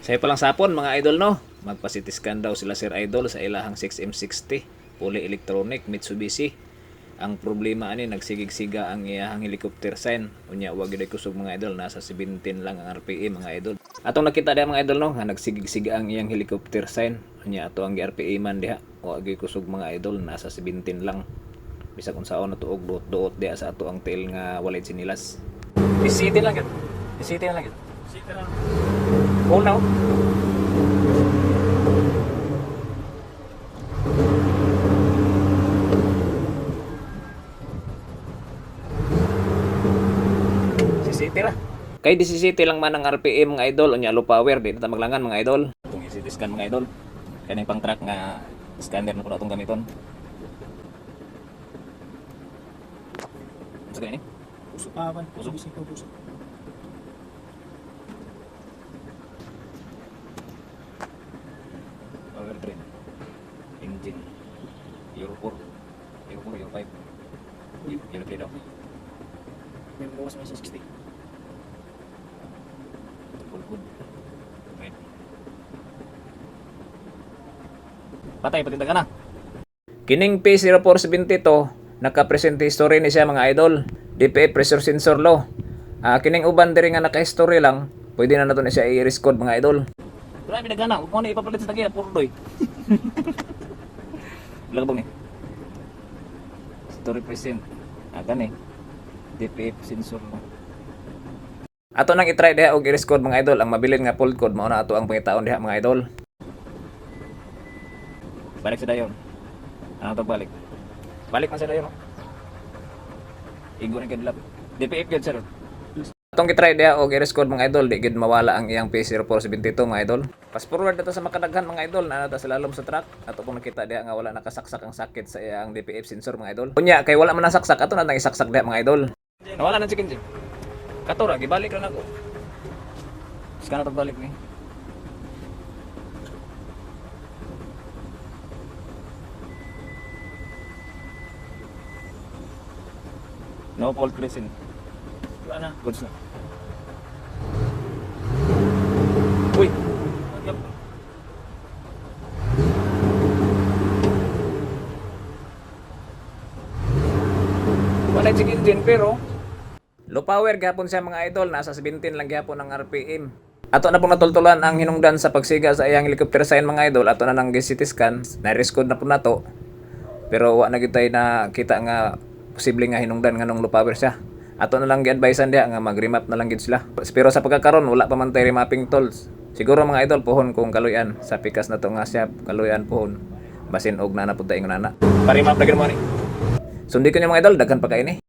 Sa palang sapon mga idol no, magpasitiskan daw sila Sir Idol sa ilahang 6M60 fully electronic Mitsubishi. Ang problema ani nagsigig-siga ang iyahang helicopter sign. Unya wag gyud kusog mga idol, nasa 17 lang ang RPM mga idol. Atong nakita diha mga idol no, nga nagsigig-siga ang iyang helicopter sign. Unya ato ang RPM man diha, wag gyud kusog mga idol, nasa 17 lang. Bisag unsaon na tuog duot diha sa ato ang tail nga walay sinilas. Isiti lang gyud. Isiti lang gyud. Isiti lang. Hold now. City ra. Kay 17 lang man ang RPM mga idol, unya low power di ta maglangan mga idol. Itong CT scan mga idol. Kani pang track nga scanner na kuno atong gamiton. Sa gani? Pusok ban. Pusok isip ko pusok. Power train. Engine. Euro 4. Euro 4, Euro 5. Euro 3 daw. May bawas may 60. Good. Right. Patay patinda ka na. Kining P0472 naka-present history ni siya mga idol. DPF pressure sensor low. Kining uban diri nga naka-history lang, pwede na nato na siya i-risk code mga idol. Grabe na gana, ug mo na ipapalit sa tagiya puro doy. Lagbong ni. Story present. Kani. DPF sensor low. Ato nang i-try diha og i-risk code mga idol. Ang mabilin nga fault code mao na ato ang pangitaon diha mga idol. Balik sa dayon. Ano to balik? Balik man sa dayon. Igo na gid lab. DPF gid sir. Atong i-try diha og i-risk code mga idol, di gid mawala ang iyang P0472 mga idol. Fast forward dito sa makadaghan mga idol, na ta sa lalom sa truck. Ato kung nakita diha nga wala nakasaksak ang sakit sa iyang DPF sensor mga idol. Kunya kay wala man nasaksak, ato na nang isaksak diha mga idol. Nawala na chicken gym. Katora, gibalik lang ako. Saan na balik ni? No fault present. Wala na. Goods na. Uy! Wala yung engine pero low power gapon siya mga idol, nasa 17 lang gapon ang RPM. Ato na pong natultulan ang hinungdan sa pagsiga sa iyang helicopter sign mga idol. Ato na nang CT scan, na-risk code na po nato. Pero wa na gyud tay na kita nga posible nga hinungdan nga nung low power siya. Ato na lang gi-advisean diha nga mag-remap na lang gid sila. Pero sa pagkakaron wala pa man tay remapping tools. Siguro mga idol pohon kung kaluyan sa pikas na to nga siya, kaluyan pohon. Basin og na napud tay ingon ana. Pa-remap na gid mo ni. Sundi ko niya mga idol, daghan pa kay ni.